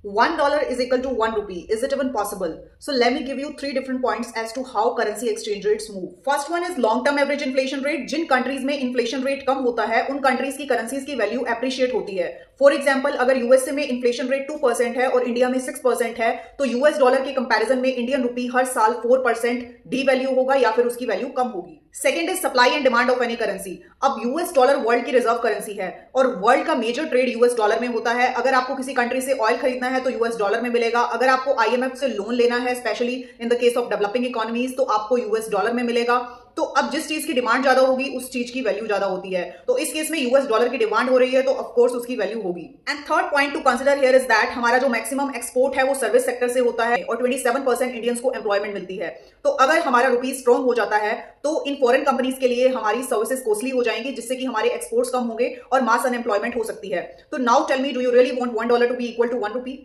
$1 is equal to 1 rupee. Is it even possible? So let me give you three different points as to how currency exchange rates move. First one is long term average inflation rate. Jin countries में inflation rate कम होता है उन countries की currencies की value appreciate होती है. For example, अगर USA में इन्फ्लेशन रेट 2% है और इंडिया में 6% है तो यूएस डॉलर के कंपैरिजन में इंडियन रुपी हर साल 4% डी वैल्यू होगा या फिर उसकी वैल्यू कम होगी. Second is supply and demand of any currency. अब यूएस डॉलर वर्ल्ड की रिजर्व करेंसी है और वर्ल्ड का मेजर ट्रेड यूएस डॉलर में होता है. अगर आपको किसी कंट्री से ऑयल खरीदना है तो यूएस डॉलर में मिलेगा. अगर आपको आईएमएफ से लोन लेना है, specially in the case of developing economies, तो आपको यूएस डॉलर में मिलेगा. तो अब जिस चीज की डिमांड ज्यादा होगी उस चीज की वैल्यू ज्यादा होती है. तो इस केस में यूएस डॉलर की डिमांड हो रही है तो ऑफ कोर्स उसकी वैल्यू होगी. And third point two consider here is that हमारा जो मैक्सिमम एक्सपोर्ट है वो सर्विस सेक्टर से होता है और 27% इंडियंस को एम्प्लॉयमेंट मिलती है. तो अगर हमारा रुपीज स्ट्रॉन्ग हो जाता है तो इन फॉरेन कंपनीज के लिए हमारी सर्विसेज कॉस्टली हो जाएंगी, जिससे कि हमारे एक्सपोर्ट्स कम होंगे और मास अनएम्प्लॉयमेंट हो सकती है. तो now tell me, do you really want $1 to be equal to 1 rupee?